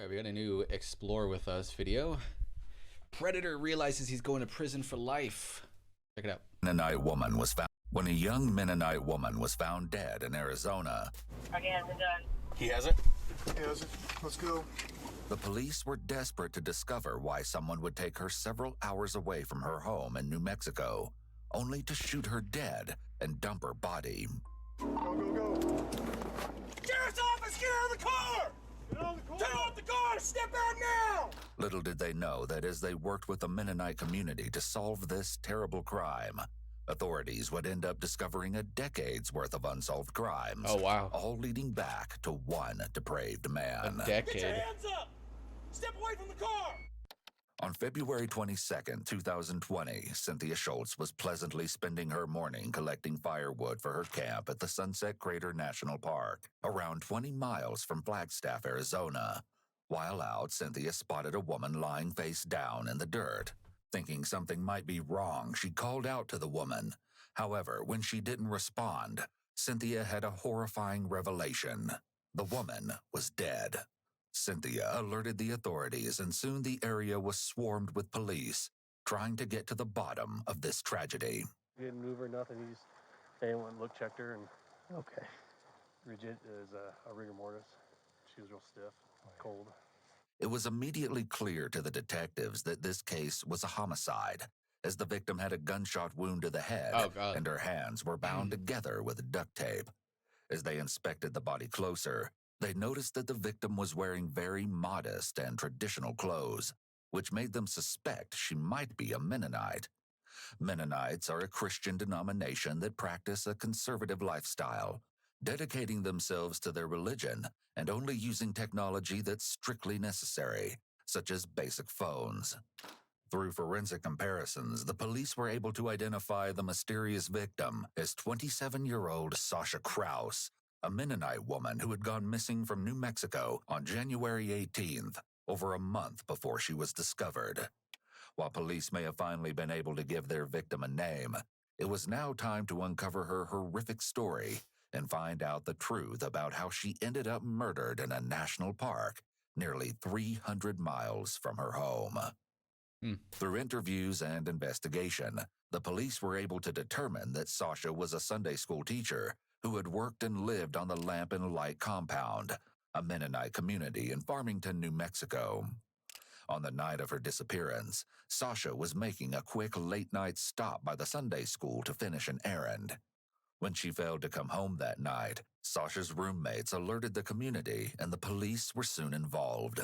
Alright, we got a new Explore With Us video. Predator realizes he's going to prison for life. Check it out. Mennonite woman was found when a young Mennonite woman was found dead in Arizona. He hasn't done. He has it? He has it. Let's go. The police were desperate to discover why someone would take her several hours away from her home in New Mexico, only to shoot her dead and dump her body. Go, go, go. Sheriff's office, get out of the car! Get on the car. Turn off the car! Step out now! Little did they know that as they worked with the Mennonite community to solve this terrible crime, authorities would end up discovering a decade's worth of unsolved crimes. Oh, wow. All leading back to one depraved man. A Get your decade. hands up! Step away from the car! On February 22nd, 2020, Cynthia Schultz was pleasantly spending her morning collecting firewood for her camp at the Sunset Crater National Park, around 20 miles from Flagstaff, Arizona. While out, Cynthia spotted a woman lying face down in the dirt. Thinking something might be wrong, she called out to the woman. However, when she didn't respond, Cynthia had a horrifying revelation. The woman was dead. Cynthia alerted the authorities, and soon the area was swarmed with police, trying to get to the bottom of this tragedy. He didn't move or nothing. He just went and checked her, and okay. Rigid is a rigor mortis. She was real stiff, cold. It was immediately clear to the detectives that this case was a homicide, as the victim had a gunshot wound to the head, Oh, God. and her hands were bound together with duct tape. As they inspected the body closer, they noticed that the victim was wearing very modest and traditional clothes, which made them suspect she might be a Mennonite. Mennonites are a Christian denomination that practice a conservative lifestyle, dedicating themselves to their religion and only using technology that's strictly necessary, such as basic phones. Through forensic comparisons, the police were able to identify the mysterious victim as 27-year-old Sasha Kraus, a Mennonite woman who had gone missing from New Mexico on January 18th, over a month before she was discovered. While police may have finally been able to give their victim a name, it was now time to uncover her horrific story and find out the truth about how she ended up murdered in a national park nearly 300 miles from her home. Through interviews and investigation, the police were able to determine that Sasha was a Sunday school teacher who had worked and lived on the Lamp and Light compound, a Mennonite community in Farmington, New Mexico. On the night of her disappearance, Sasha was making a quick late-night stop by the Sunday school to finish an errand. When she failed to come home that night, Sasha's roommates alerted the community, and the police were soon involved.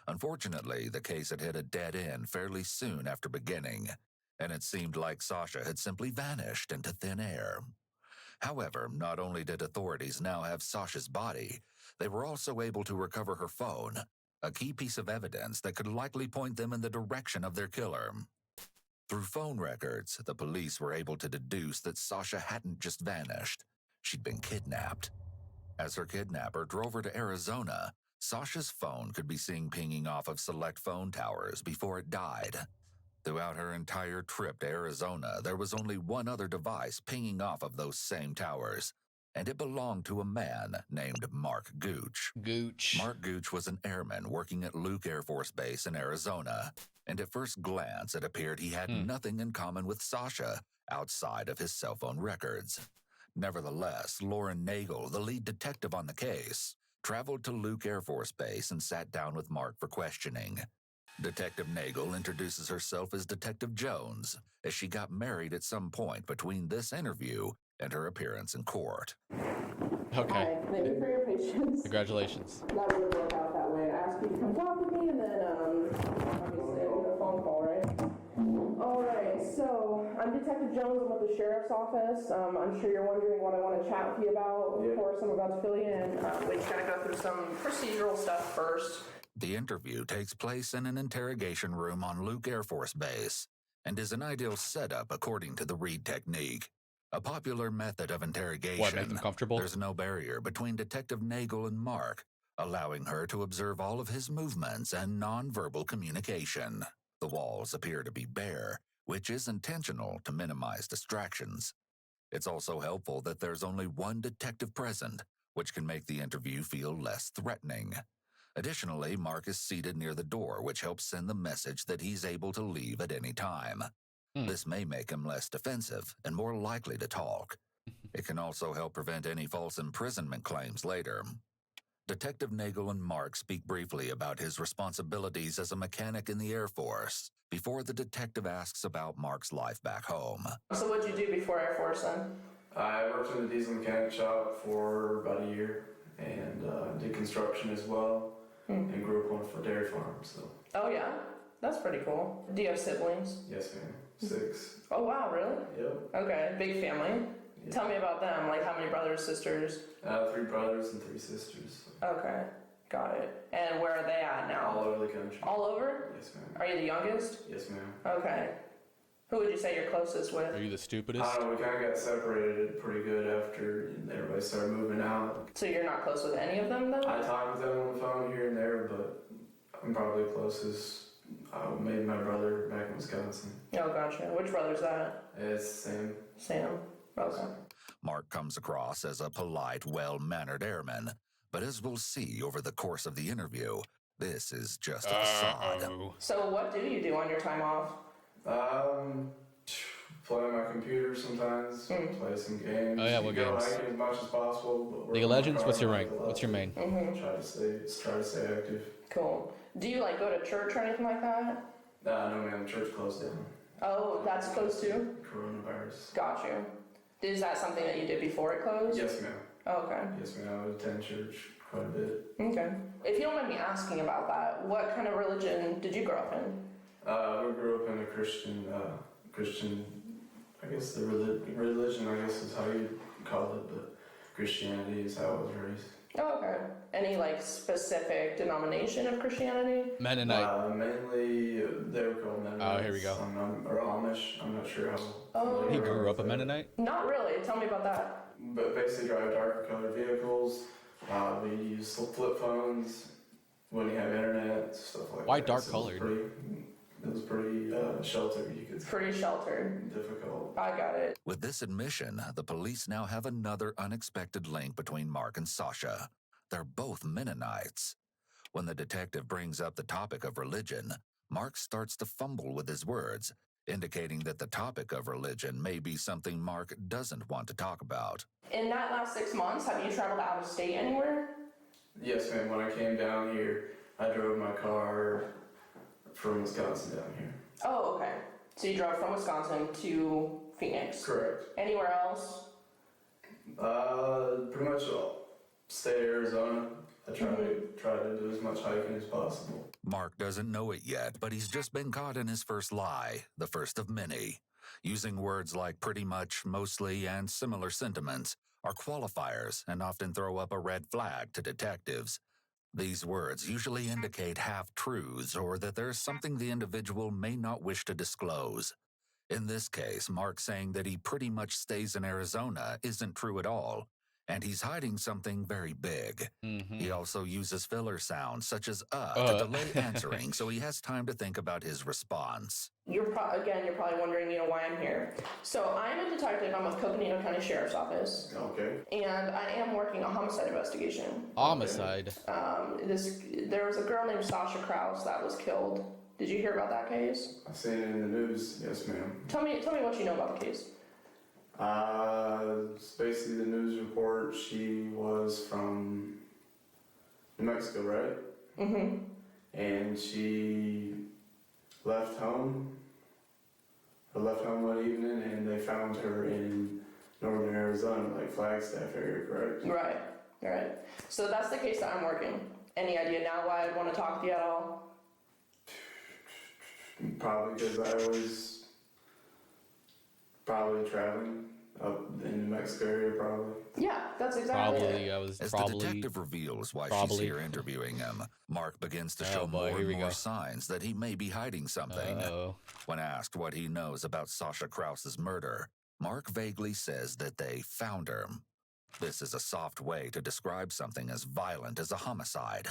Unfortunately, the case had hit a dead end fairly soon after beginning, and it seemed like Sasha had simply vanished into thin air. However, not only did authorities now have Sasha's body, they were also able to recover her phone, a key piece of evidence that could likely point them in the direction of their killer. Through phone records, the police were able to deduce that Sasha hadn't just vanished. She'd been kidnapped. As her kidnapper drove her to Arizona, Sasha's phone could be seen pinging off of select phone towers before it died. Throughout her entire trip to Arizona, there was only one other device pinging off of those same towers, and it belonged to a man named Mark Gooch. Gooch. Mark Gooch was an airman working at Luke Air Force Base in Arizona, and at first glance it appeared he had nothing in common with Sasha outside of his cell phone records. Nevertheless, Lauren Nagel, the lead detective on the case, traveled to Luke Air Force Base and sat down with Mark for questioning. Detective Nagel introduces herself as Detective Jones, as she got married at some point between this interview and her appearance in court. Okay. Hi, thank you for your patience. Congratulations. That wouldn't work out that way. I asked you to come talk with me, and then, obviously, I need a phone call, right? Alright, so, I'm Detective Jones. I'm with the Sheriff's Office. I'm sure you're wondering what I want to chat with you about. Of course, I'm about to fill you in. We just gotta go through some procedural stuff first. The interview takes place in an interrogation room on Luke Air Force Base and is an ideal setup according to the Reed technique. A popular method of interrogation. What, make them comfortable? There's no barrier between Detective Nagel and Mark, allowing her to observe all of his movements and nonverbal communication. The walls appear to be bare, which is intentional to minimize distractions. It's also helpful that there's only one detective present, which can make the interview feel less threatening. Additionally, Mark is seated near the door, which helps send the message that he's able to leave at any time. This may make him less defensive and more likely to talk. It can also help prevent any false imprisonment claims later. Detective Nagel and Mark speak briefly about his responsibilities as a mechanic in the Air Force before the detective asks about Mark's life back home. So what'd you do before Air Force then? I worked in the diesel mechanic shop for about a year and did construction as well and grew up on a dairy farm. So. Oh yeah? That's pretty cool. Do you have siblings? Yes, ma'am. 6. Oh wow, really? Yep. Okay, big family. Yeah. Tell me about them, like how many brothers, sisters? 3 brothers and 3 sisters. Okay, got it. And where are they at now? All over the country. All over? Yes, ma'am. Are you the youngest? Yes, ma'am. Okay. Who would you say you're closest with? Are you the stupidest? I don't know, we kind of got separated pretty good after everybody started moving out. So you're not close with any of them then? I talk with them on the phone here and there, but I'm probably closest. Maybe my brother back in Wisconsin. Oh, gotcha. Which brother's that? It's Sam. Sam. Okay. Mark comes across as a polite, well-mannered airman, but as we'll see over the course of the interview, this is just a facade. So what do you do on your time off? Play on my computer sometimes, play some games. Oh, yeah, what go games? hiking as much as possible. But work League of on my Legends? car What's your life rank? a lot What's your too. main? Try to stay active. Cool. Do you like go to church or anything like that? No, man, church closed down. Oh, that's closed too? Coronavirus. Got you. Is that something that you did before it closed? Yes, ma'am. Oh, okay. Yes, ma'am. I would attend church quite a bit. Okay. If you don't mind me asking about that, what kind of religion did you grow up in? We grew up in a Christian, I guess the religion, I guess is how you call it, but Christianity is how I was raised. Oh, okay. Any like specific denomination of Christianity? Mennonite. Mainly, they were called Mennonites. Oh, here we go. Or Amish. I'm not sure how. Oh. He grew up a Mennonite? Not really. Tell me about that. But basically, drive darker colored vehicles. We use flip phones when you have internet, stuff like Why that. dark So colored? It was pretty sheltered, you could say. Pretty sheltered. Difficult. I got it. With this admission, the police now have another unexpected link between Mark and Sasha. They're both Mennonites. When the detective brings up the topic of religion, Mark starts to fumble with his words, indicating that the topic of religion may be something Mark doesn't want to talk about. In that last 6 months, have you traveled out of state anywhere? Yes, ma'am. When I came down here, I drove my car from Wisconsin down here. Oh, okay. So you drove from Wisconsin to Phoenix. Correct. Anywhere else? Pretty much stay in Arizona. I try to do as much hiking as possible. Mark doesn't know it yet, but he's just been caught in his first lie, the first of many. Using words like pretty much, mostly, and similar sentiments are qualifiers and often throw up a red flag to detectives. These words usually indicate half-truths or that there's something the individual may not wish to disclose. In this case, Mark saying that he pretty much stays in Arizona isn't true at all, and he's hiding something very big. He also uses filler sounds such as to delay answering, so he has time to think about his response. You're probably wondering, why I'm here. So I'm a detective. I'm with Coconino County Sheriff's Office. Okay. And I am working a homicide investigation. Homicide. There was a girl named Sasha Krause that was killed. Did you hear about that case? I've seen it in the news. Yes, ma'am. Tell me what you know about the case. It's basically the news report. She was from New Mexico, right? Mm-hmm. And she left home one evening, and they found her in northern Arizona, like Flagstaff area, correct? Right. So that's the case that I'm working. Any idea now why I'd want to talk to you at all? Probably because I was traveling up in New Mexico area, probably. Yeah, that's exactly it. As the detective reveals why she's here interviewing him, Mark begins to show more and more signs that he may be hiding something. When asked what he knows about Sasha Krause's murder, Mark vaguely says that they found her. This is a soft way to describe something as violent as a homicide.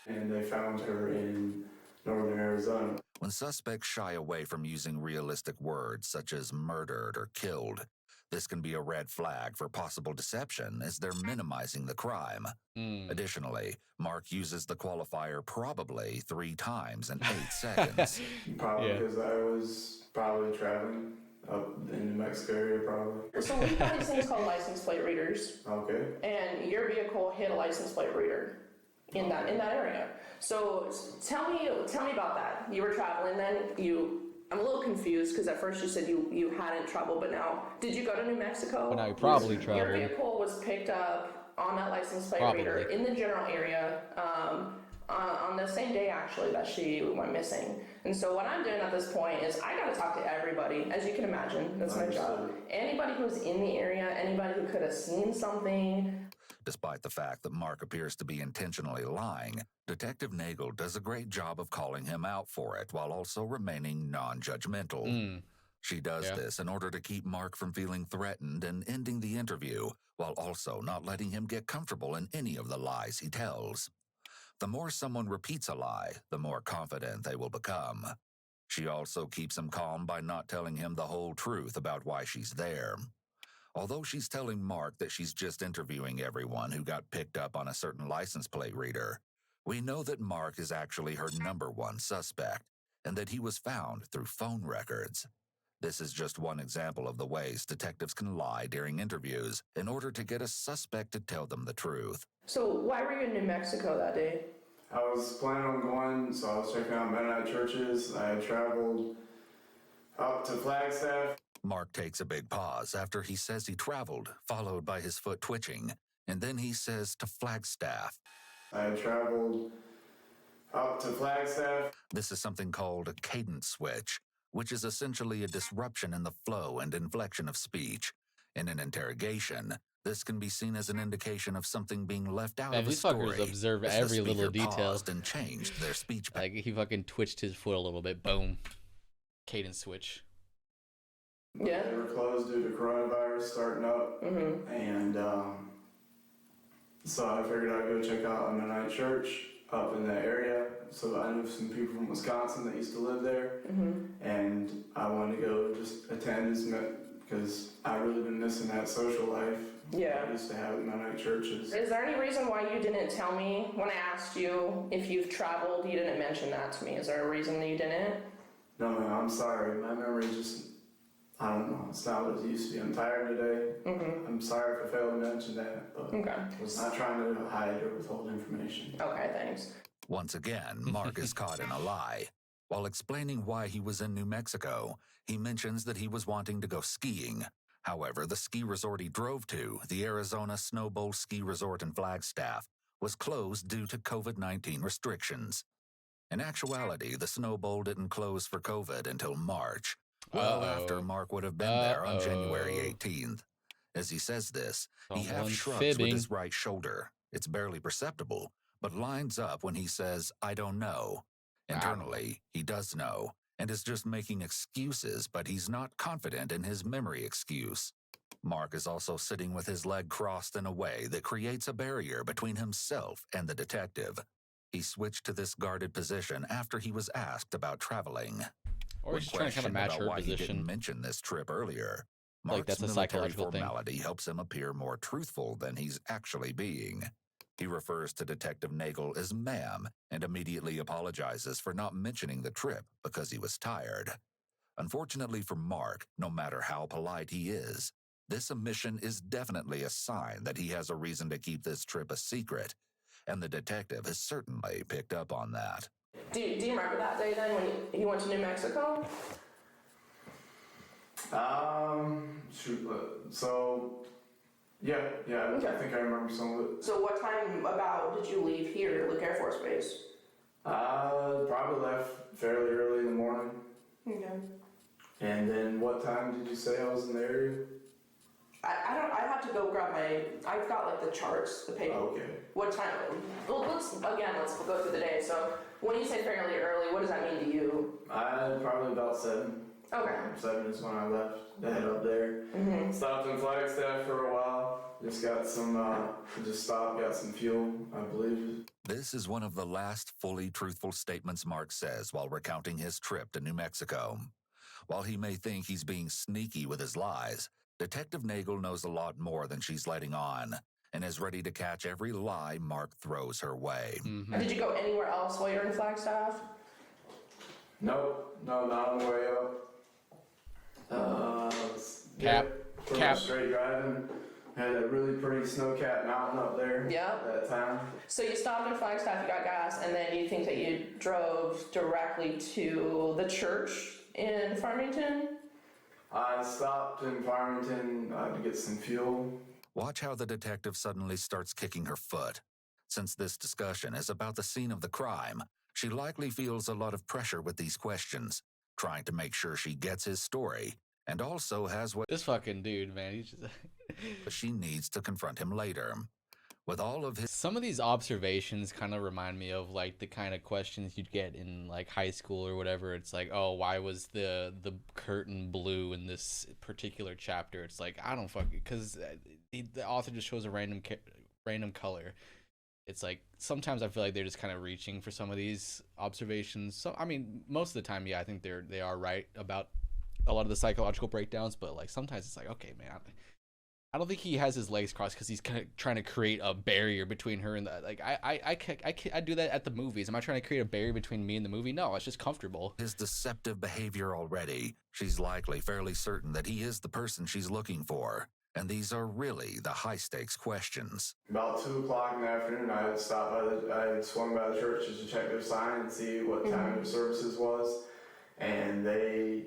And they found her in northern Arizona. When suspects shy away from using realistic words such as murdered or killed, This can be a red flag for possible deception as they're minimizing the crime. Additionally, Mark uses the qualifier probably 3 times in 8 seconds. Probably because I was probably traveling up in New Mexico area, probably. So we have these things called license plate readers, Okay. and your vehicle hit a license plate reader in that area. So tell me about that. You were traveling then. I'm a little confused because at first you said you hadn't traveled, but now did you go to New Mexico? But now you probably Your traveled. vehicle was picked up on that license plate Probably. reader in the general area on the same day actually that she went missing. And so what I'm doing at this point is I got to talk to everybody, as you can imagine. That's my job. Anybody who's in the area, anybody who could have seen something. Despite the fact that Mark appears to be intentionally lying, Detective Nagel does a great job of calling him out for it while also remaining non-judgmental. She does this in order to keep Mark from feeling threatened and ending the interview, while also not letting him get comfortable in any of the lies he tells. The more someone repeats a lie, the more confident they will become. She also keeps him calm by not telling him the whole truth about why she's there. Although she's telling Mark that she's just interviewing everyone who got picked up on a certain license plate reader, we know that Mark is actually her #1 suspect, and that he was found through phone records. This is just one example of the ways detectives can lie during interviews in order to get a suspect to tell them the truth. So why were you in New Mexico that day? I was planning on going, so I was checking out Mennonite churches. I had traveled up to Flagstaff. Mark takes a big pause after he says he traveled, followed by his foot twitching, and then he says to Flagstaff. I had traveled up to Flagstaff. This is something called a cadence switch, which is essentially a disruption in the flow and inflection of speech. In an interrogation, this can be seen as an indication of something being left out Man, of a these story. fuckers observe as the every little speaker detail. paused and changed their speech. Like, he fucking twitched his foot a little bit. Boom. Cadence switch. Yeah. They were closed due to coronavirus starting up. And so I figured I'd go check out a Mennonite church up in that area. So I knew some people from Wisconsin that used to live there. And I wanted to go just attend because I've really been missing that social life. Yeah. I used to have at Mennonite churches. Is there any reason why you didn't tell me when I asked you if you've traveled? You didn't mention that to me. Is there a reason that you didn't? No, man, I'm sorry. My memory just, I don't know, it's not what it used to be. I'm tired today. I'm sorry if I failed to mention that, but Okay. I was not trying to hide or withhold information. Okay, thanks. Once again, Mark is caught in a lie. While explaining why he was in New Mexico, he mentions that he was wanting to go skiing. However, the ski resort he drove to, the Arizona Snow Bowl Ski Resort in Flagstaff, was closed due to COVID-19 restrictions. In actuality, the Snow Bowl didn't close for COVID until March, well after Mark would have been there on January 18th. As he says this, he half Someone's shrugs fibbing. with his right shoulder. It's barely perceptible, but lines up when he says, "I don't know." Internally, he does know, and is just making excuses, but he's not confident in his memory excuse. Mark is also sitting with his leg crossed in a way that creates a barrier between himself and the detective. He switched to this guarded position after he was asked about traveling. Or When he's trying to kind of questioned match about her why he position. didn't mention this trip earlier, Like, Mark's that's a military psychological thing. formality helps him appear more truthful than he's actually being. He refers to Detective Nagel as ma'am and immediately apologizes for not mentioning the trip because he was tired. Unfortunately for Mark, no matter how polite he is, this omission is definitely a sign that he has a reason to keep this trip a secret, and the detective has certainly picked up on that. Do you remember that day then when you went to New Mexico? Yeah, Okay. I think I remember some of it. So what time about did you leave here, Luke Air Force Base? Probably left fairly early in the morning. Okay. And then what time did you say I was in the area? I have to go grab I've got like the charts, the paper. Okay. What time? Well, let's go through the day. So when you say fairly early, what does that mean to you? Probably about 7. Okay. 7 is when I left to head up there. Stopped in Flagstaff for a while. Just got some, got some fuel, I believe. This is one of the last fully truthful statements Mark says while recounting his trip to New Mexico. While he may think he's being sneaky with his lies, Detective Nagel knows a lot more than she's letting on and is ready to catch every lie Mark throws her way. Mm-hmm. Did you go anywhere else while you're in Flagstaff? Nope, no, not on the way up. Pretty much straight driving. Had a really pretty snow-capped mountain up there. Yeah. At that time. So you stopped in Flagstaff, you got gas, and then you think that you drove directly to the church in Farmington? I stopped in Farmington to get some fuel. Watch how the detective suddenly starts kicking her foot. Since this discussion is about the scene of the crime, she likely feels a lot of pressure with these questions, trying to make sure she gets his story, and also has what This fucking dude, man, he's just... she needs to confront him later. With all of his Some of these observations kind of remind me of like the kind of questions you'd get in like high school or whatever. It's like, oh, why was the curtain blue in this particular chapter? It's like, I don't fucking, because the author just shows a random color. It's like sometimes I feel like they're just kind of reaching for some of these observations. So I mean, most of the time, yeah, I think they are right about a lot of the psychological breakdowns, but like sometimes it's like, okay, man, I don't think he has his legs crossed because he's kind of trying to create a barrier between her and the, like I do that at the movies. Am I trying to create a barrier between me and the movie? No, it's just comfortable. his deceptive behavior already, she's likely fairly certain that he is the person she's looking for. And these are really the high-stakes questions. About 2 o'clock in the afternoon, I had swung by the church just to check their sign and see what time their services was. And they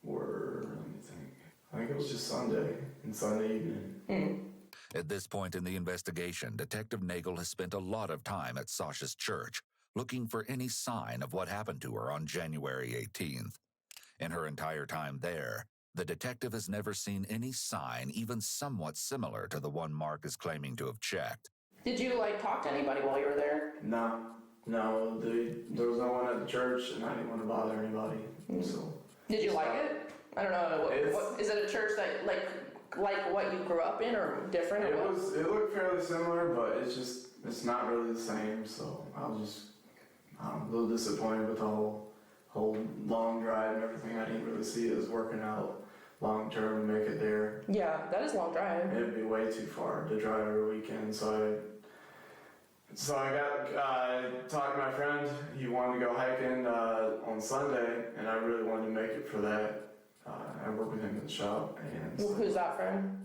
were, let me think, I think it was just Sunday evening. At this point in the investigation, Detective Nagel has spent a lot of time at Sasha's church, looking for any sign of what happened to her on January 18th. In her entire time there, the detective has never seen any sign even somewhat similar to the one Mark is claiming to have checked. Did you like talk to anybody while you were there? No, there was no one at the church, and I didn't want to bother anybody. So. Did you like it? I don't know. What is it a church that like what you grew up in or different? Or It looked fairly similar, but it's not really the same. So I'm a little disappointed with the whole long drive and everything. I didn't really see it as working out long term to make it there. Yeah, that is a long drive. It'd be way too far to drive every weekend. So I talked to my friend. He wanted to go hiking on Sunday, and I really wanted to make it for that. I work with him in the shop. And Who's that friend?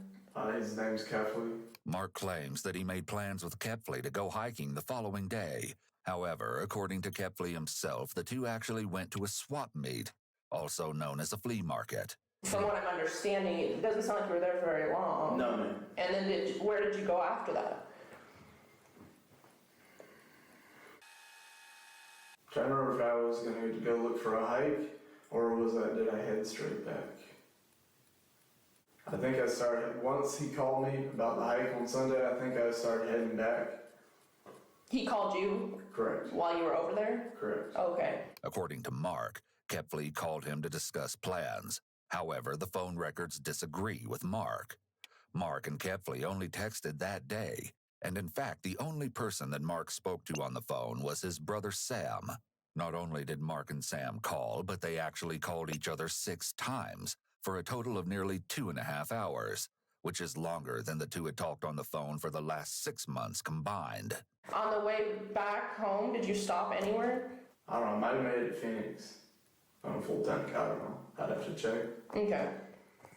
his name's Kefley. Mark claims that he made plans with Kepfley to go hiking the following day. However, according to Kepfley himself, the two actually went to a swap meet, also known as a flea market. From what I'm understanding, it doesn't sound like you were there for very long. No, man. And then where did you go after that? I can't remember if I was going to go look for a hike, or did I head straight back? I think I started, once he called me about the hike on Sunday, I think I started heading back. He called you Correct. while you were over there? Correct. Okay. According to Mark, Kepfley called him to discuss plans. However, the phone records disagree with Mark. Mark and Kepfley only texted that day, and in fact, the only person that Mark spoke to on the phone was his brother Sam. Not only did Mark and Sam call, but they actually called each other 6 times, for a total of nearly 2.5 hours, which is longer than the two had talked on the phone for the last 6 months combined. On the way back home, did you stop anywhere? I don't know, I might have made it to Phoenix. On a full tank, I don't know. I'd have to check. Okay.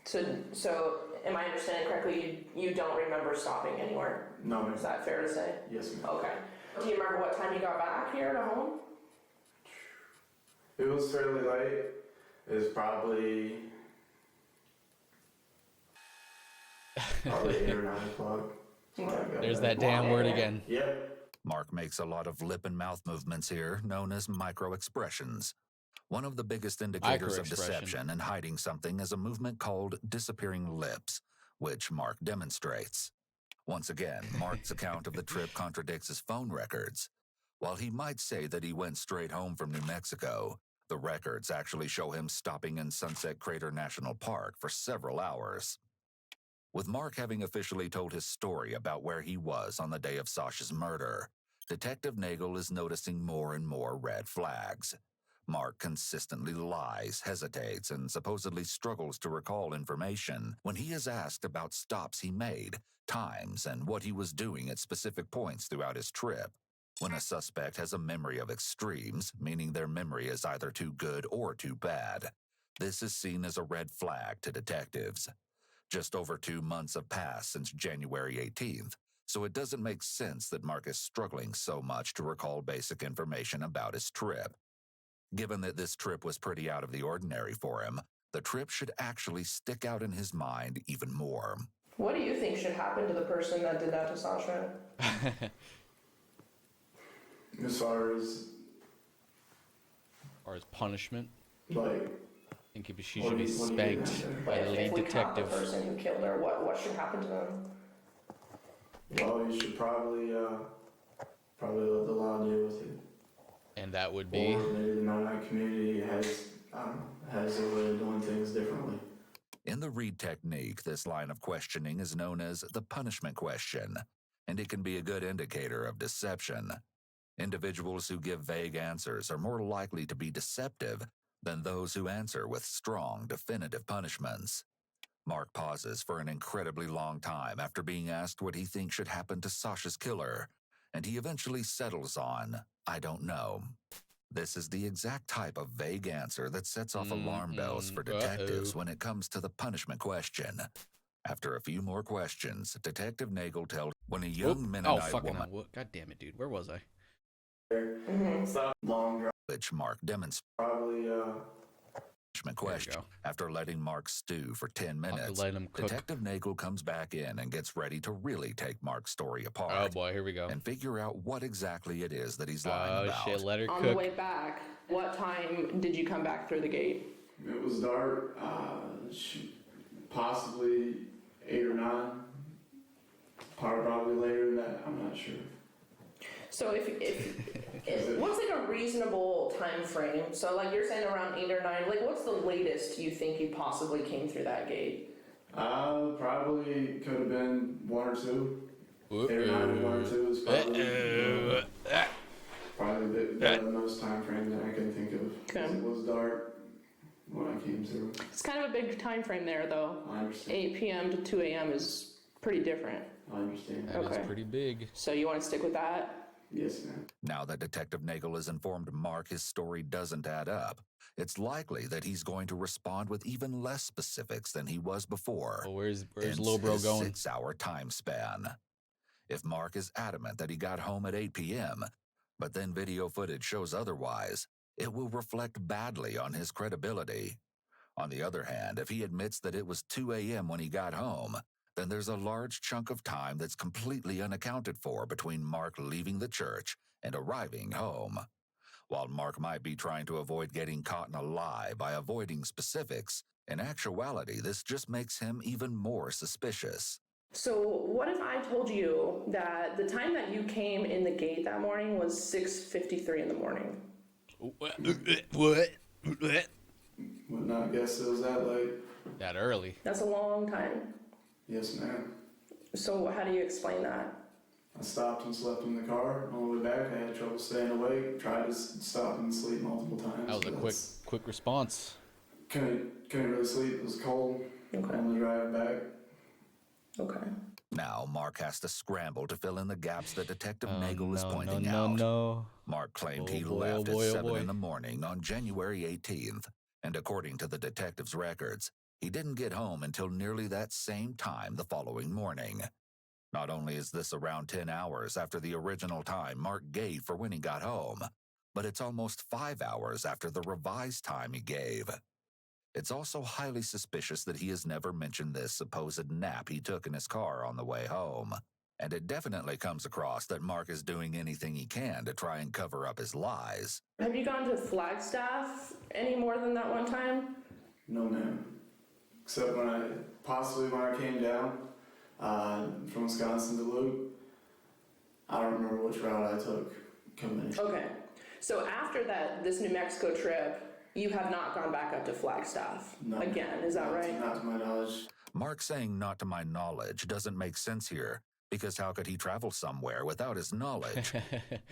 So am I understanding correctly, you don't remember stopping anywhere? No, ma'am. Is that fair to say? Yes, ma'am. Okay. Do you remember what time you got back here to home? It was fairly late. It was probably 8 or 9 o'clock. There's that damn word again. Yep. Mark makes a lot of lip and mouth movements here, known as micro-expressions. One of the biggest indicators of deception and hiding something is a movement called disappearing lips, which Mark demonstrates. Once again, Mark's account of the trip contradicts his phone records. While he might say that he went straight home from New Mexico, the records actually show him stopping in Sunset Crater National Park for several hours. With Mark having officially told his story about where he was on the day of Sasha's murder, Detective Nagel is noticing more and more red flags. Mark consistently lies, hesitates, and supposedly struggles to recall information when he is asked about stops he made, times, and what he was doing at specific points throughout his trip. When a suspect has a memory of extremes, meaning their memory is either too good or too bad, this is seen as a red flag to detectives. Just over 2 months have passed since January 18th, so it doesn't make sense that Mark is struggling so much to recall basic information about his trip. Given that this trip was pretty out of the ordinary for him, the trip should actually stick out in his mind even more. What do you think should happen to the person that did that to Sasha? As far as punishment, like, I think she should be spanked by the lead if we caught the detective. person who killed her, what should happen to them? well, you should probably let the law deal with it. And that would be. Or maybe the Mennonite community has a way of doing things differently. In the Reed technique, this line of questioning is known as the punishment question, and it can be a good indicator of deception. Individuals who give vague answers are more likely to be deceptive than those who answer with strong, definitive punishments. Mark pauses for an incredibly long time after being asked what he thinks should happen to Sasha's killer, and he eventually settles on, "I don't know." This is the exact type of vague answer that sets off alarm bells for detectives when it comes to the punishment question. After a few more questions, Detective Nagel tells when a young Mennonite woman, God damn it, dude. Where was I? Long drive. which Mark demonstrates. Probably Question. After letting Mark stew for 10 minutes, let him cook. Detective Nagel comes back in and gets ready to really take Mark's story apart. Oh boy, here we go. And figure out what exactly it is that he's lying about. Oh shit, let her On cook. the way back, what time did you come back through the gate? it was dark. Possibly 8 or 9. Probably later than that. I'm not sure. So if what's like a reasonable time frame? So like you're saying around 8 or 9. Like what's the latest you think you possibly came through that gate? Probably could have been 1 or 2. 8 or 9, 1 or 2 is probably the most time frame that I can think of. Okay. It was dark when I came through. It's kind of a big time frame there, though. I understand. 8 p.m. to 2 a.m. is pretty different. I understand. That Okay. is pretty big. So you want to stick with that? Yes, ma'am. Now that Detective Nagel has informed Mark his story doesn't add up, it's likely that he's going to respond with even less specifics than he was before. Well, where's Hence little bro his going? 6-hour time span. If Mark is adamant that he got home at 8 p.m., but then video footage shows otherwise, it will reflect badly on his credibility. On the other hand, if he admits that it was 2 a.m. when he got home, then there's a large chunk of time that's completely unaccounted for between Mark leaving the church and arriving home. While Mark might be trying to avoid getting caught in a lie by avoiding specifics, in actuality, this just makes him even more suspicious. So what if I told you that the time that you came in the gate that morning was 6:53 in the morning? What? Would not guess it was that late. That early? That's a long time. Yes, ma'am. So how do you explain that? I stopped and slept in the car. On the way back, I had trouble staying awake. Tried to stop and sleep multiple times. That was a quick response. Couldn't really sleep. It was cold. Okay. On the drive back. Okay. Now, Mark has to scramble to fill in the gaps that Detective Nagel is no, pointing no, out. no. Mark claimed he Oh left boy, at oh 7 boy. in the morning on January 18th, and according to the detective's records, he didn't get home until nearly that same time the following morning. Not only is this around 10 hours after the original time Mark gave for when he got home, but it's almost 5 hours after the revised time he gave. It's also highly suspicious that he has never mentioned this supposed nap he took in his car on the way home. And it definitely comes across that Mark is doing anything he can to try and cover up his lies. Have you gone to Flagstaff any more than that one time? No, ma'am. Except when I came down from Wisconsin to Duluth. I don't remember which route I took coming in. Okay. So after this New Mexico trip, you have not gone back up to Flagstaff No. again, is that right? Not to my knowledge. Mark saying not to my knowledge doesn't make sense here, Because how could he travel somewhere without his knowledge?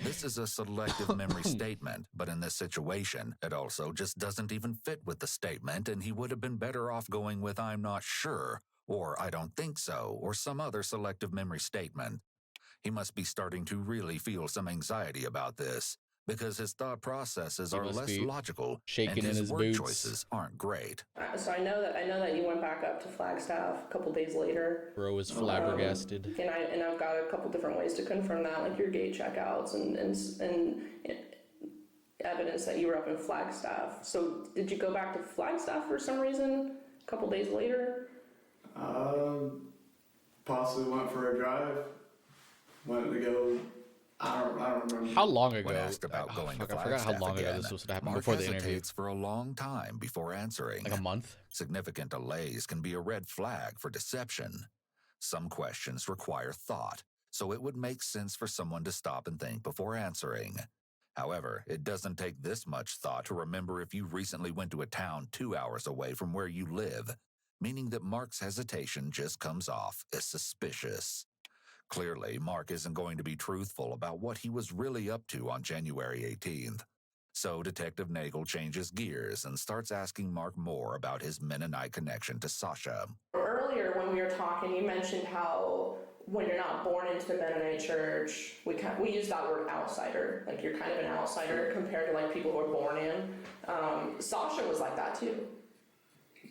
This is a selective memory statement, but in this situation, it also just doesn't even fit with the statement, and he would have been better off going with "I'm not sure," or "I don't think so," or some other selective memory statement. He must be starting to really feel some anxiety about this, because his thought processes are less logical, and shaking in his his word boots. choices aren't great. So I know that you went back up to Flagstaff a couple days later. Bro is flabbergasted. And I've got a couple different ways to confirm that, like your gate checkouts and evidence that you were up in Flagstaff. So did you go back to Flagstaff for some reason a couple days later? Possibly went for a drive. Went to go. I don't remember. How long ago? When asked about going to I forgot Flagstaff how long ago again, this was to happen Mark before the interview. hesitates for a long time before answering. Like a month? Significant delays can be a red flag for deception. Some questions require thought, so it would make sense for someone to stop and think before answering. However, it doesn't take this much thought to remember if you recently went to a town 2 hours away from where you live, meaning that Mark's hesitation just comes off as suspicious. Clearly, Mark isn't going to be truthful about what he was really up to on January 18th. So Detective Nagel changes gears and starts asking Mark more about his Mennonite connection to Sasha. Earlier when we were talking, you mentioned how when you're not born into the Mennonite church, we use that word outsider. Like you're kind of an outsider compared to like people who are born in. Sasha was like that too.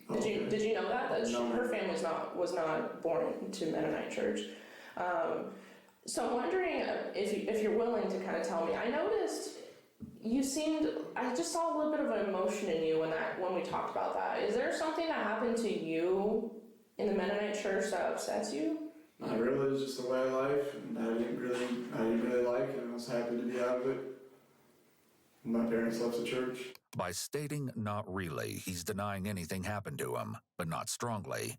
Did you know that her family was not born into Mennonite church? So I'm wondering if you're willing to kind of tell me. I noticed I just saw a little bit of an emotion in you when we talked about that. Is there something that happened to you in the Mennonite church that upsets you? Not really. It was just a way of life, and I didn't really like it, and I was happy to be out of it. My parents left the church. By stating "not really," he's denying anything happened to him, but not strongly.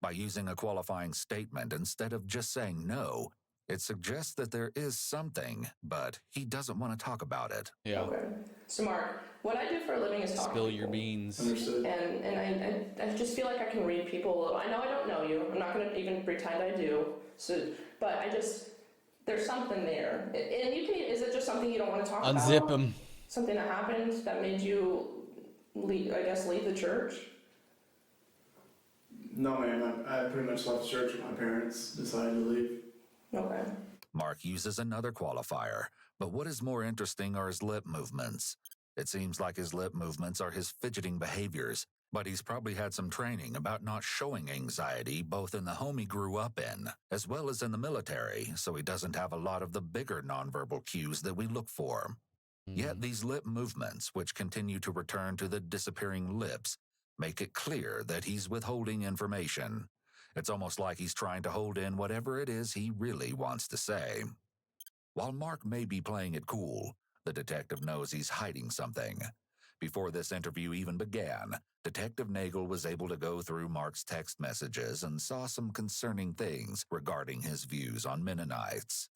By using a qualifying statement instead of just saying no, it suggests that there is something, but he doesn't want to talk about it. Yeah. Okay. So Mark, what I do for a living is talk Spill to your people. beans. Understood. And I just feel like I can read people a little. I know I don't know you. I'm not going to even pretend I do. So, but there's something there. And you can. Is it just something you don't want to talk about? Unzip him. Something that happened that made you leave the church? No, ma'am. I pretty much left the church when my parents decided to leave. Okay. Mark uses another qualifier, but what is more interesting are his lip movements. It seems like his lip movements are his fidgeting behaviors, but he's probably had some training about not showing anxiety both in the home he grew up in, as well as in the military, so he doesn't have a lot of the bigger nonverbal cues that we look for. Yet these lip movements, which continue to return to the disappearing lips, make it clear that he's withholding information. It's almost like he's trying to hold in whatever it is he really wants to say. While Mark may be playing it cool, the detective knows he's hiding something. Before this interview even began, Detective Nagel was able to go through Mark's text messages and saw some concerning things regarding his views on Mennonites.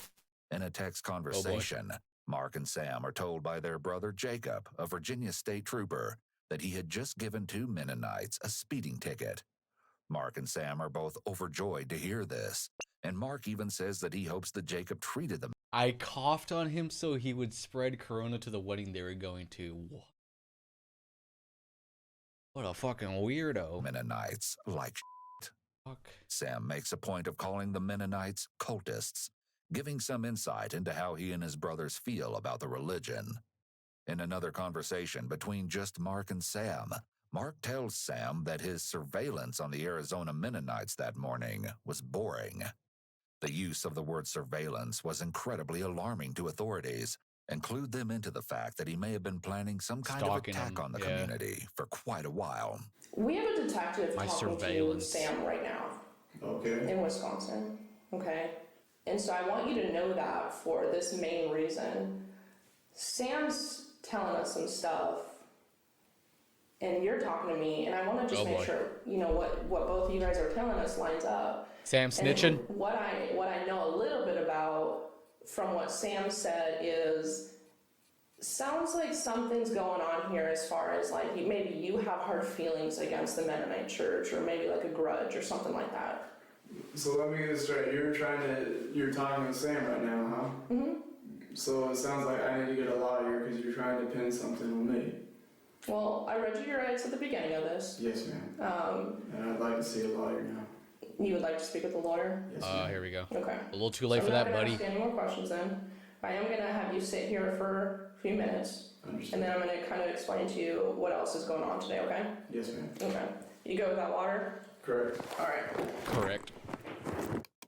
In a text conversation, Mark and Sam are told by their brother Jacob, a Virginia state trooper, that he had just given 2 Mennonites a speeding ticket. Mark and Sam are both overjoyed to hear this, and Mark even says that he hopes that Jacob treated them. I coughed on him so he would spread corona to the wedding they were going to. What a fucking weirdo. Mennonites like shit. Fuck. Sam makes a point of calling the Mennonites cultists, giving some insight into how he and his brothers feel about the religion. In another conversation between just Mark and Sam, Mark tells Sam that his surveillance on the Arizona Mennonites that morning was boring. The use of the word surveillance was incredibly alarming to authorities, and clued them into the fact that he may have been planning some kind Stalking of attack him, on the yeah. community for quite a while. We have a detective My talking surveillance. to Sam right now Okay. in Wisconsin. Okay? And so I want you to know that for this main reason. Sam's telling us some stuff, and you're talking to me, and I want to just make sure, you know, what both of you guys are telling us lines up. Sam snitching? And what I know a little bit about from what Sam said is, sounds like something's going on here as far as like maybe you have hard feelings against the Mennonite church, or maybe like a grudge or something like that. So let me get this straight. You're talking to Sam right now, huh? Mm-hmm. So it sounds like I need to get a lawyer because you're trying to pin something on me. Well, I read you your rights at the beginning of this. Yes, ma'am. And I'd like to see a lawyer now. You would like to speak with the lawyer? Yes, ma'am. Here we go. Okay. A little too late for that, buddy. I'm not going to ask you any more questions then. I am going to have you sit here for a few minutes. Understood. And then I'm going to kind of explain to you what else is going on today, okay? Yes, ma'am. Okay. You go with that water? Correct. All right. Correct.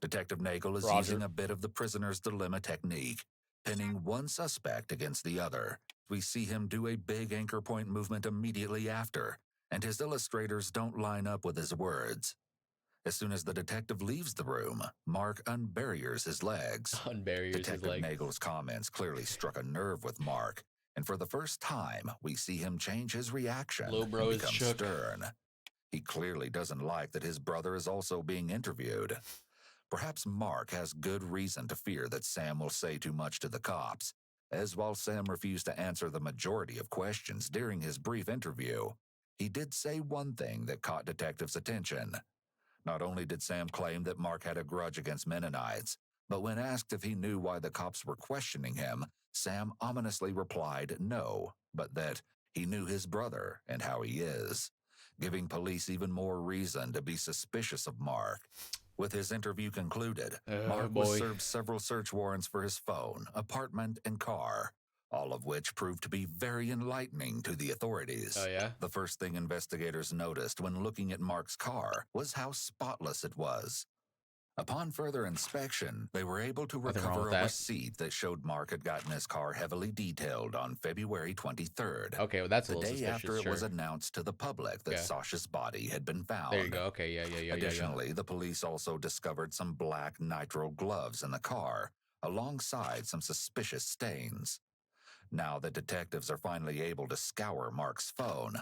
Detective Nagel is Roger. using a bit of the prisoner's dilemma technique, pinning one suspect against the other. We see him do a big anchor point movement immediately after, and his illustrators don't line up with his words. As soon as the detective leaves the room, Mark unbarriers his legs. Unbarriers his Detective leg. Nagel's comments clearly struck a nerve with Mark, and for the first time, we see him change his reaction Lil bro and is become shook. stern. He clearly doesn't like that his brother is also being interviewed. Perhaps Mark has good reason to fear that Sam will say too much to the cops, as while Sam refused to answer the majority of questions during his brief interview, he did say one thing that caught detectives' attention. Not only did Sam claim that Mark had a grudge against Mennonites, but when asked if he knew why the cops were questioning him, Sam ominously replied no, but that he knew his brother and how he is, giving police even more reason to be suspicious of Mark. With his interview concluded, Mark was served several search warrants for his phone, apartment, and car, all of which proved to be very enlightening to the authorities. Oh, yeah? The first thing investigators noticed when looking at Mark's car was how spotless it was. Upon further inspection, they were able to Nothing wrong recover with a that. receipt that showed Mark had gotten his car heavily detailed on February 23rd. Okay, well, that's a the little day suspicious, after it sure. was announced to the public that Okay. Sasha's body had been found. There you go. Okay, yeah. Additionally, the police also discovered some black nitrile gloves in the car, alongside some suspicious stains. Now that detectives are finally able to scour Mark's phone,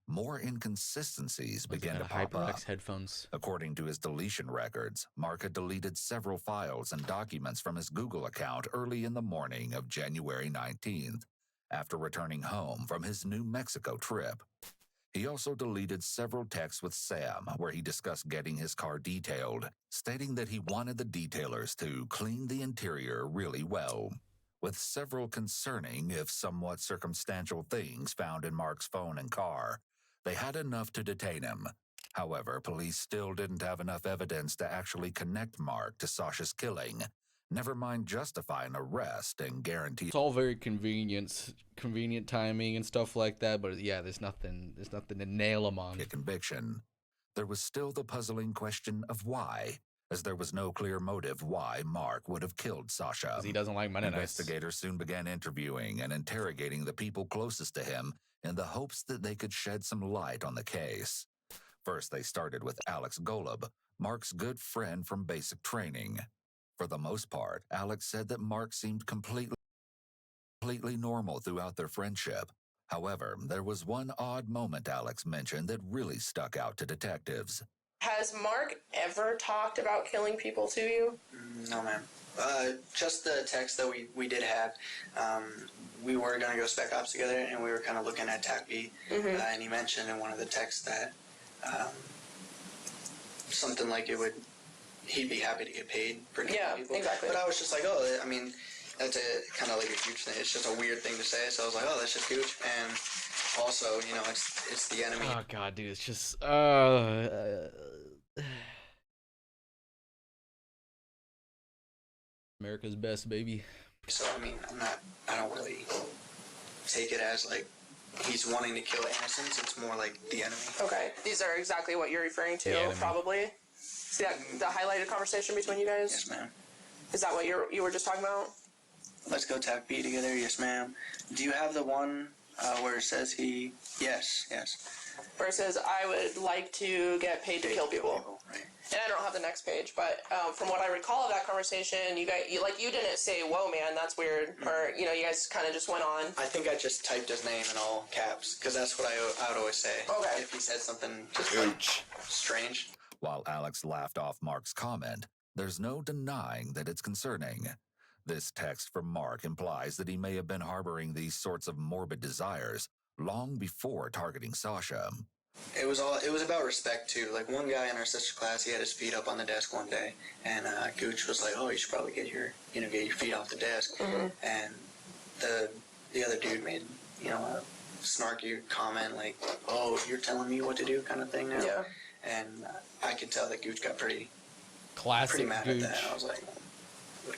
more inconsistencies began to pop up. HyperX headphones. According to his deletion records, Mark had deleted several files and documents from his Google account early in the morning of January 19th, after returning home from his New Mexico trip. He also deleted several texts with Sam where he discussed getting his car detailed, stating that he wanted the detailers to clean the interior really well. With several concerning, if somewhat circumstantial things found in Mark's phone and car, they had enough to detain him. However, police still didn't have enough evidence to actually connect Mark to Sasha's killing, never mind justify an arrest and guarantee. It's all very convenient timing and stuff like that, but yeah, there's nothing to nail him on. A conviction. There was still the puzzling question of why, as there was no clear motive why Mark would have killed Sasha. Because he doesn't like Mennonites. Investigators soon began interviewing and interrogating the people closest to him in the hopes that they could shed some light on the case. First, they started with Alex Golub, Mark's good friend from basic training. For the most part, Alex said that Mark seemed completely normal throughout their friendship. However, there was one odd moment Alex mentioned that really stuck out to detectives. Has Mark ever talked about killing people to you? No, ma'am. Just the text that we did have. We were going to go spec ops together, and we were kind of looking at TAC B, and he mentioned in one of the texts that something like he'd be happy to get paid for killing people. Exactly. But I was just like, oh, I mean, that's kind of like a huge thing. It's just a weird thing to say, so I was like, oh, that's just huge. And also, you know, it's the enemy. Oh god, dude, it's just America's best, baby. So I mean, I don't really take it as like he's wanting to kill innocents. It's more like the enemy. Okay. These are exactly what you're referring to, The enemy. probably. See that the highlighted conversation between you guys? Yes, ma'am. Is that what you were just talking about? Let's go TAC B together. Yes, ma'am. Do you have the one where it says he? Yes. Where it says, I would like to get paid to kill people. Right. And I don't have the next page, but from what I recall of that conversation, you didn't say, whoa, man, that's weird. Or, you know, you guys kind of just went on. I think I just typed his name in all caps because that's what I would always say. Okay. If he said something just like strange. While Alex laughed off Mark's comment, there's no denying that it's concerning. This text from Mark implies that he may have been harboring these sorts of morbid desires long before targeting Sasha. It was about respect too. Like one guy in our sister class, he had his feet up on the desk one day, and Gooch was like, "Oh, you should probably get your feet off the desk." And the other dude made a snarky comment like, "Oh, you're telling me what to do," kind of thing now. Yeah. And I could tell that Gooch got pretty mad Gooch. at that. I was like,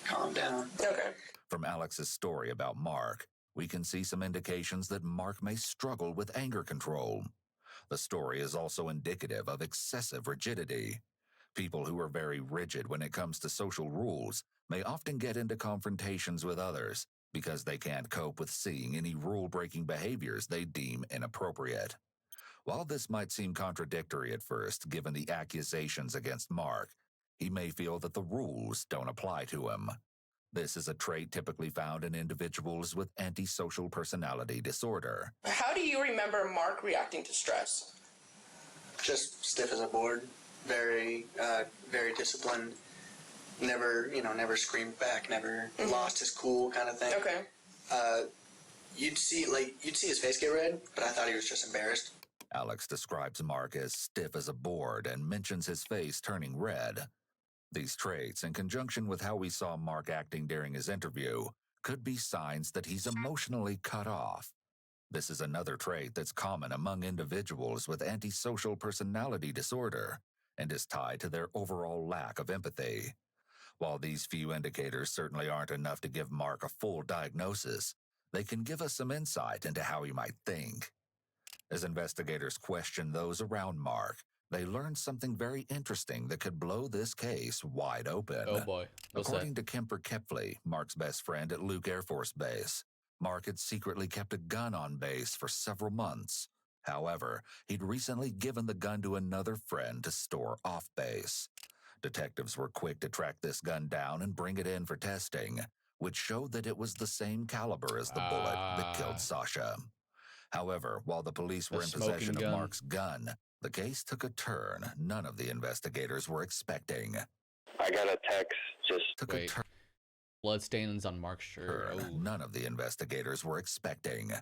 "Calm down." Okay. From Alex's story about Mark, we can see some indications that Mark may struggle with anger control. The story is also indicative of excessive rigidity. People who are very rigid when it comes to social rules may often get into confrontations with others because they can't cope with seeing any rule-breaking behaviors they deem inappropriate. While this might seem contradictory at first, given the accusations against Mark, he may feel that the rules don't apply to him. This is a trait typically found in individuals with antisocial personality disorder. How do you remember Mark reacting to stress? Just stiff as a board, very disciplined. Never screamed back, never lost his cool, kind of thing. Okay. You'd see his face get red, but I thought he was just embarrassed. Alex describes Mark as stiff as a board and mentions his face turning red. These traits, in conjunction with how we saw Mark acting during his interview, could be signs that he's emotionally cut off. This is another trait that's common among individuals with antisocial personality disorder and is tied to their overall lack of empathy. While these few indicators certainly aren't enough to give Mark a full diagnosis, they can give us some insight into how he might think. As investigators question those around Mark, they learned something very interesting that could blow this case wide open. Oh boy. According to Kemper Kepley, Mark's best friend at Luke Air Force Base, Mark had secretly kept a gun on base for several months. However, he'd recently given the gun to another friend to store off base. Detectives were quick to track this gun down and bring it in for testing, which showed that it was the same caliber as the bullet that killed Sasha. However, while the police were in possession of Mark's gun, the case took a turn none of the investigators were expecting. I got a text just... Bloodstains on Mark's shirt. None of the investigators were expecting.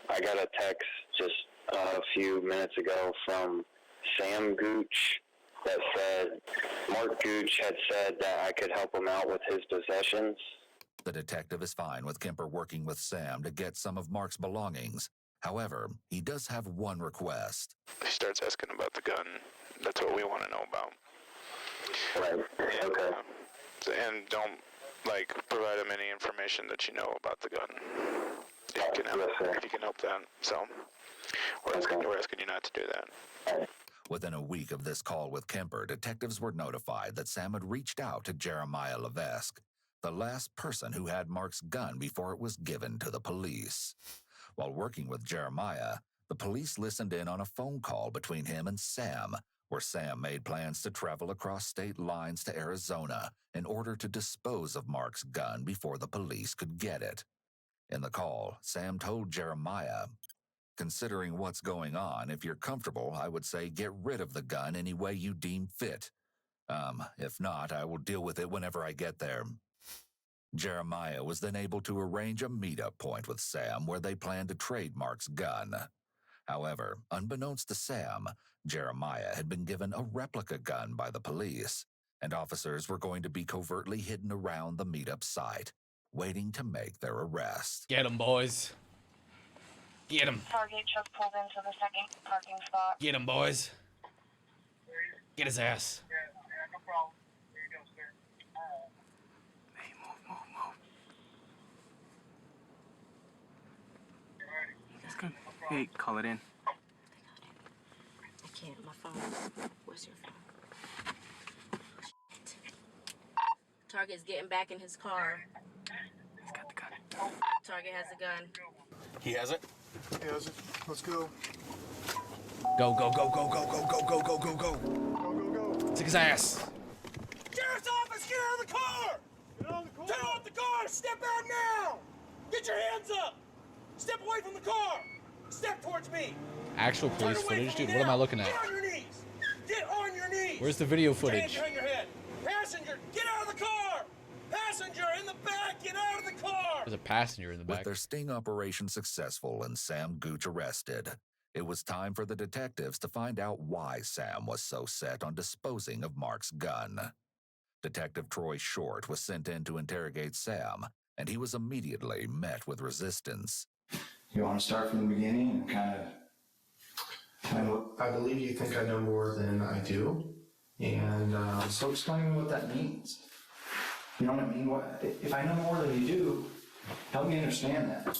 I got a text just a few minutes ago from Sam Gooch that said Mark Gooch had said that I could help him out with his possessions. The detective is fine with Kemper working with Sam to get some of Mark's belongings. However, he does have one request. He starts asking about the gun. That's what we want to know about. Right. Okay. And don't, provide him any information that you know about the gun. If you can help that. So, we're asking you not to do that. Within a week of this call with Kemper, detectives were notified that Sam had reached out to Jeremiah Levesque, the last person who had Mark's gun before it was given to the police. While working with Jeremiah, the police listened in on a phone call between him and Sam, where Sam made plans to travel across state lines to Arizona in order to dispose of Mark's gun before the police could get it. In the call, Sam told Jeremiah, "Considering what's going on, if you're comfortable, I would say get rid of the gun any way you deem fit. If not, I will deal with it whenever I get there." Jeremiah was then able to arrange a meetup point with Sam where they planned to trade Mark's gun. However, unbeknownst to Sam, Jeremiah had been given a replica gun by the police, and officers were going to be covertly hidden around the meetup site, waiting to make their arrest. Get him, boys. Get him. Target just pulled into the second parking spot. Get him, boys. Get his ass. Yeah, no problem. There you go, sir. Hey, move. That's good. Hey, call it in. I can't. My phone. Where's your phone? Target's getting back in his car. He's got the gun. Target has a gun. He has it? He has it. Let's go. Go. Go, go. Take his ass. Sheriff's office, get out of the car! Turn off the car! Step out now! Get your hands up! Step away from the car! Step towards me! Actual police footage? Dude, what am I looking at? Get on your knees! Get on your knees! Where's the video Hands footage? behind your head! Passenger, get out of the car! Passenger, in the back, get out of the car! There's a passenger in the With back. their sting operation successful and Sam Gooch arrested, It was time for the detectives to find out why Sam was so set on disposing of Mark's gun. Detective Troy Short was sent in to interrogate Sam, and he was immediately met with resistance. You want to start from the beginning and kind of... I believe you think I know more than I do, and so explain what that means. You know what I mean? If I know more than you do, help me understand that.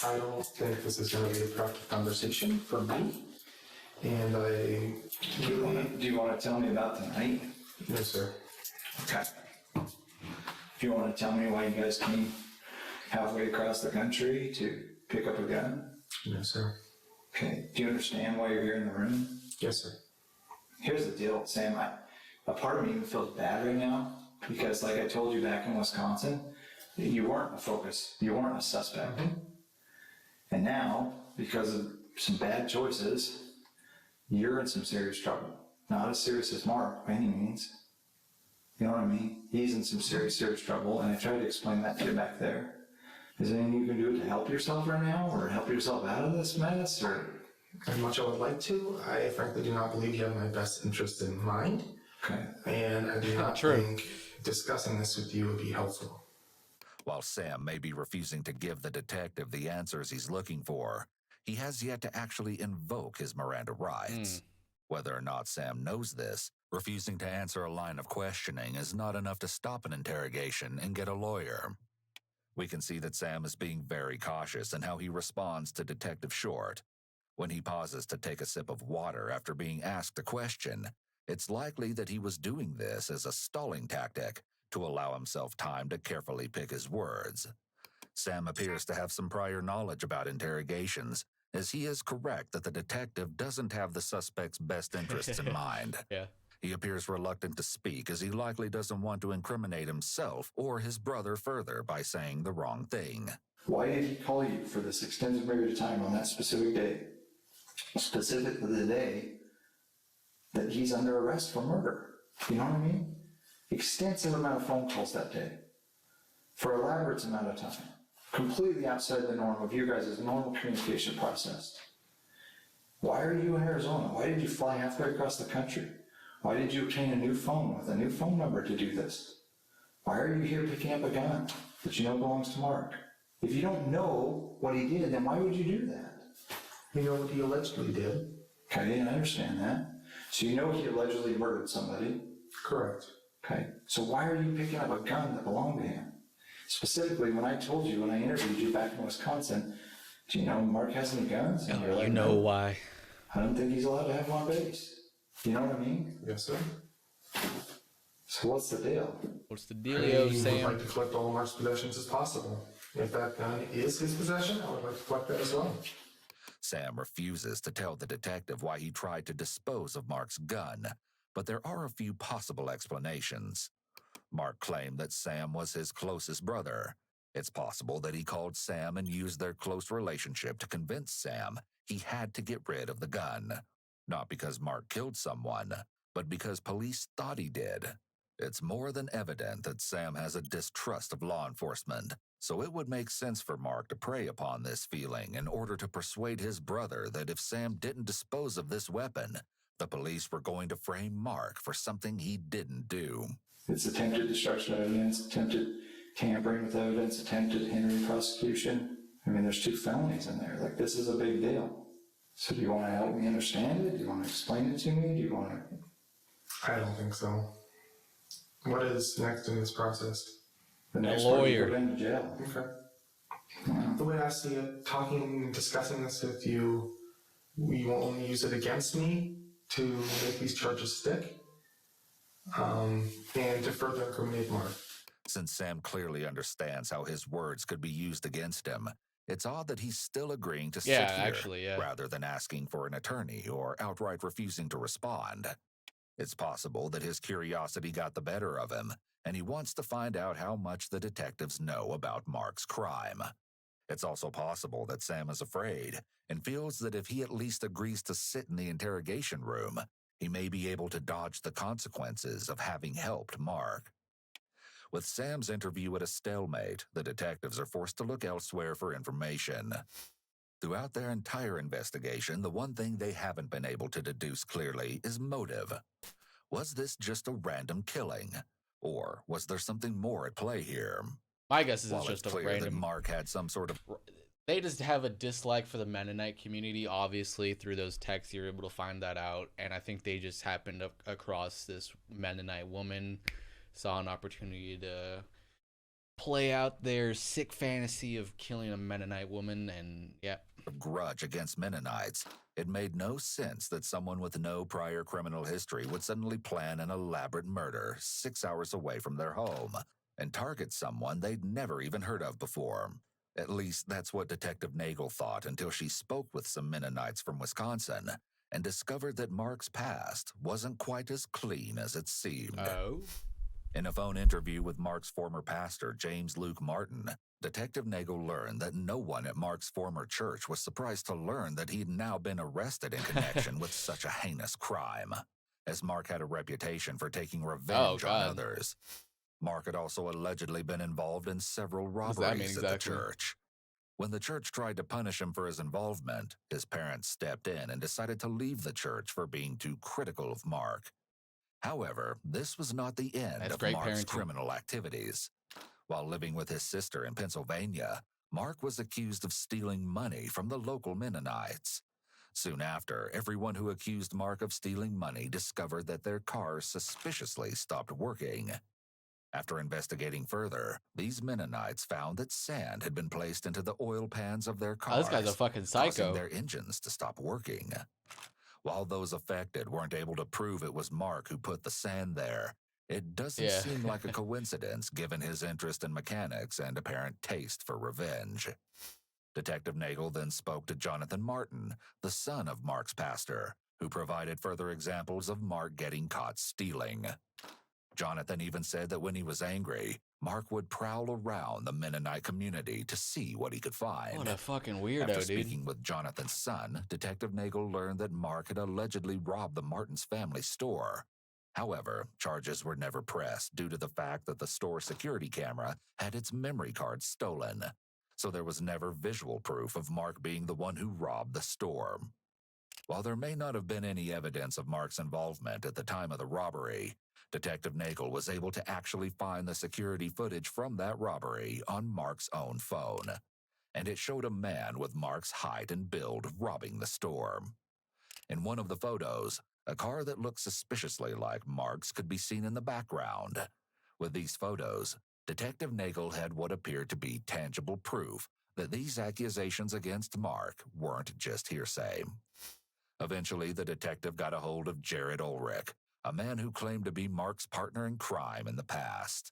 I don't think this is going to be a productive conversation for me, and I... Do you want to tell me about tonight? No, sir. Okay. Do you want to tell me why you guys came halfway across the country to pick up a gun? No, sir. Okay. Do you understand why you're here in the room? Yes, sir. Here's the deal, Sam. A part of me even feels bad right now because, like I told you back in Wisconsin, you weren't a focus. You weren't a suspect. Mm-hmm. And now, because of some bad choices, you're in some serious trouble. Not as serious as Mark, by any means. You know what I mean? He's in some serious trouble, and I tried to explain that to you back there. Is there anything you can do to help yourself right now, or help yourself out of this mess, or... As much as I would like to, I frankly do not believe you have my best interest in mind. Okay. And I do not think discussing this with you would be helpful. While Sam may be refusing to give the detective the answers he's looking for, he has yet to actually invoke his Miranda rights. Whether or not Sam knows this, refusing to answer a line of questioning is not enough to stop an interrogation and get a lawyer. We can see that Sam is being very cautious in how he responds to Detective Short. When he pauses to take a sip of water after being asked a question, it's likely that he was doing this as a stalling tactic to allow himself time to carefully pick his words. Sam appears to have some prior knowledge about interrogations, as he is correct that the detective doesn't have the suspect's best interests in mind. Yeah. He appears reluctant to speak, as he likely doesn't want to incriminate himself or his brother further by saying the wrong thing. Why did he call you for this extended period of time on that specific day? Specifically the day that he's under arrest for murder. You know what I mean? Extensive amount of phone calls that day. For elaborate amount of time. Completely outside the norm of you guys' normal communication process. Why are you in Arizona? Why did you fly halfway across the country? Why did you obtain a new phone with a new phone number to do this? Why are you here picking up a gun that you know belongs to Mark? If you don't know what he did, then why would you do that? You know what he allegedly did. Okay, I understand that. So you know he allegedly murdered somebody. Correct. Okay, so why are you picking up a gun that belonged to him? Specifically, when I told you, when I interviewed you back in Wisconsin, do you know Mark has any guns? And you're like, You know why. I don't think he's allowed to have one on base. You know what I mean? Yes, sir. So what's the deal? What's the dealio, Sam? I would like to collect all of Mark's possessions as possible. If that gun is his possession, I would like to collect that as well. Sam refuses to tell the detective why he tried to dispose of Mark's gun, but there are a few possible explanations. Mark claimed that Sam was his closest brother. It's possible that he called Sam and used their close relationship to convince Sam he had to get rid of the gun. Not because Mark killed someone, but because police thought he did. It's more than evident that Sam has a distrust of law enforcement, so it would make sense for Mark to prey upon this feeling in order to persuade his brother that if Sam didn't dispose of this weapon, the police were going to frame Mark for something he didn't do. It's attempted destruction of evidence, attempted tampering with evidence, attempted hindering prosecution. I mean, there's 2 felonies in there. Like, this is a big deal. So do you want to help me understand it? Do you want to explain it to me? Do you want to... I don't think so. What is next in this process? The next lawyer. Part, you go into jail. Okay. The way I see it, discussing this with you, you will only use it against me to make these charges stick, and to further incriminate Mark. Since Sam clearly understands how his words could be used against him, it's odd that he's still agreeing to sit here rather than asking for an attorney or outright refusing to respond. It's possible that his curiosity got the better of him, and he wants to find out how much the detectives know about Mark's crime. It's also possible that Sam is afraid and feels that if he at least agrees to sit in the interrogation room, he may be able to dodge the consequences of having helped Mark. With Sam's interview at a stalemate, the detectives are forced to look elsewhere for information. Throughout their entire investigation, the one thing they haven't been able to deduce clearly is motive. Was this just a random killing? Or was there something more at play here? My guess is While it's just it's a clear random. that Mark had some sort of. They just have a dislike for the Mennonite community, obviously, through those texts. You're able to find that out. And I think they just happened across this Mennonite woman, saw an opportunity to play out their sick fantasy of killing a Mennonite woman, and yeah. Grudge against Mennonites, it made no sense that someone with no prior criminal history would suddenly plan an elaborate murder 6 hours away from their home and target someone they'd never even heard of before. At least that's what Detective Nagel thought until she spoke with some Mennonites from Wisconsin and discovered that Mark's past wasn't quite as clean as it seemed. Oh? In a phone interview with Mark's former pastor, James Luke Martin, Detective Nagel learned that no one at Mark's former church was surprised to learn that he'd now been arrested in connection with such a heinous crime, as Mark had a reputation for taking revenge on others. Mark had also allegedly been involved in several robberies at the church. When the church tried to punish him for his involvement, his parents stepped in and decided to leave the church for being too critical of Mark. However, this was not the end of Mark's criminal activities. While living with his sister in Pennsylvania, Mark was accused of stealing money from the local Mennonites. Soon after, everyone who accused Mark of stealing money discovered that their cars suspiciously stopped working. After investigating further, these Mennonites found that sand had been placed into the oil pans of their cars, this guy's a fucking psycho. causing their engines to stop working. While those affected weren't able to prove it was Mark who put the sand there, it doesn't seem like a coincidence given his interest in mechanics and apparent taste for revenge. Detective Nagel then spoke to Jonathan Martin, the son of Mark's pastor, who provided further examples of Mark getting caught stealing. Jonathan even said that when he was angry, Mark would prowl around the Mennonite community to see what he could find. What a fucking weirdo, After dude. speaking with Jonathan's son, Detective Nagel learned that Mark had allegedly robbed the Martins' family store. However, charges were never pressed due to the fact that the store security camera had its memory card stolen, so there was never visual proof of Mark being the one who robbed the store. While there may not have been any evidence of Mark's involvement at the time of the robbery, Detective Nagel was able to actually find the security footage from that robbery on Mark's own phone, and it showed a man with Mark's height and build robbing the store. In one of the photos, a car that looked suspiciously like Mark's could be seen in the background. With these photos, Detective Nagel had what appeared to be tangible proof that these accusations against Mark weren't just hearsay. Eventually, the detective got a hold of Jared Ulrich, a man who claimed to be Mark's partner in crime in the past.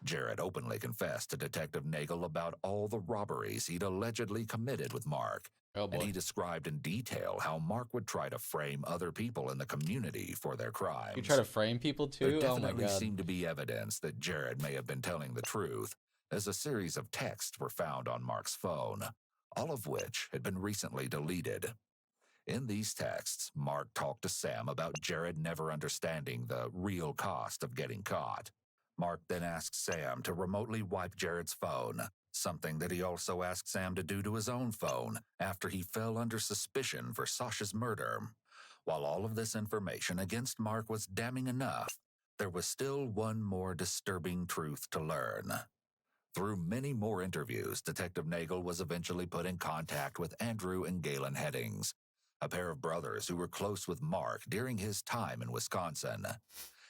Jared openly confessed to Detective Nagel about all the robberies he'd allegedly committed with Mark, and he described in detail how Mark would try to frame other people in the community for their crimes. You try to frame people too? There definitely Oh my God. seemed to be evidence that Jared may have been telling the truth, as a series of texts were found on Mark's phone, all of which had been recently deleted. In these texts, Mark talked to Sam about Jared never understanding the real cost of getting caught. Mark then asked Sam to remotely wipe Jared's phone, something that he also asked Sam to do to his own phone after he fell under suspicion for Sasha's murder. While all of this information against Mark was damning enough, there was still one more disturbing truth to learn. Through many more interviews, Detective Nagel was eventually put in contact with Andrew and Galen Headings, a pair of brothers who were close with Mark during his time in Wisconsin.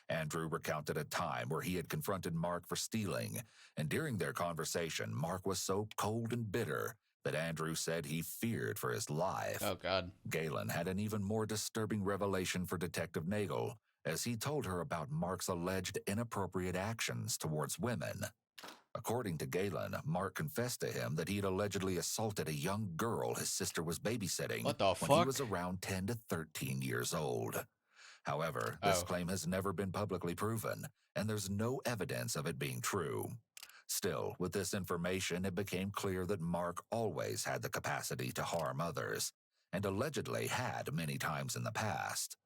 Andrew recounted a time where he had confronted Mark for stealing, and during their conversation, Mark was so cold and bitter that Andrew said he feared for his life. Oh, God. Galen had an even more disturbing revelation for Detective Nagel, as he told her about Mark's alleged inappropriate actions towards women. According to Galen, Mark confessed to him that he had allegedly assaulted a young girl his sister was babysitting when he was around 10 to 13 years old. However, this claim has never been publicly proven, and there's no evidence of it being true. Still, with this information, it became clear that Mark always had the capacity to harm others, and allegedly had many times in the past.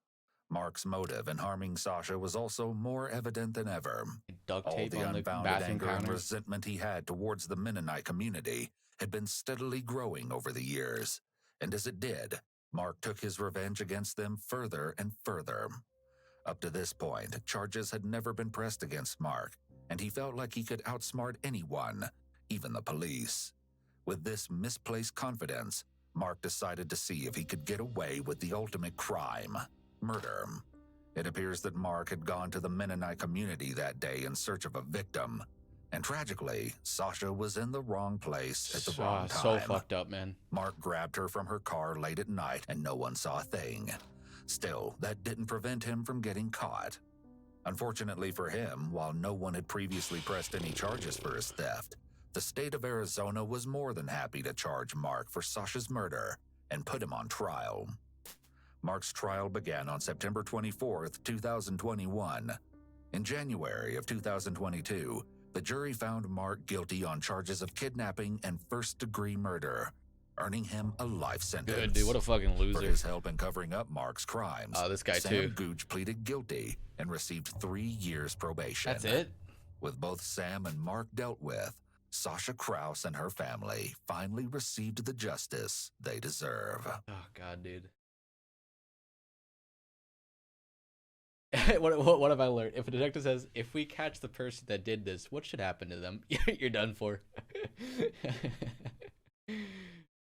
Mark's motive in harming Sasha was also more evident than ever. Duct All tape the on the unbounded bathroom anger and counters. resentment he had towards the Mennonite community had been steadily growing over the years. And as it did, Mark took his revenge against them further and further. Up to this point, charges had never been pressed against Mark, and he felt like he could outsmart anyone, even the police. With this misplaced confidence, Mark decided to see if he could get away with the ultimate crime, murder. It appears that Mark had gone to the Mennonite community that day in search of a victim, and tragically, Sasha was in the wrong place at the wrong time. So fucked up, man. Mark grabbed her from her car late at night, and no one saw a thing. Still, that didn't prevent him from getting caught. Unfortunately for him, while no one had previously pressed any charges for his theft, the state of Arizona was more than happy to charge Mark for Sasha's murder and put him on trial. Mark's trial began on September 24th, 2021. In January of 2022, the jury found Mark guilty on charges of kidnapping and first-degree murder, earning him a life sentence. Good, dude. What a fucking loser. For his help in covering up Mark's crimes, this guy Sam too. Gooch pleaded guilty and received 3 years probation. That's it? With both Sam and Mark dealt with, Sasha Krause and her family finally received the justice they deserve. Oh, God, dude. What have I learned? If a detective says, if we catch the person that did this, what should happen to them? You're done for.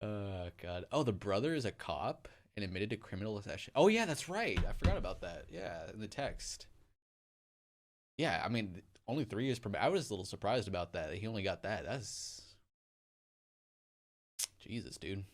Oh, God. Oh, the brother is a cop and admitted to criminal accession. Oh, yeah, that's right. I forgot about that. Yeah, in the text. Yeah, I mean, only 3 years I was a little surprised about that. He only got that. That's... Jesus, dude.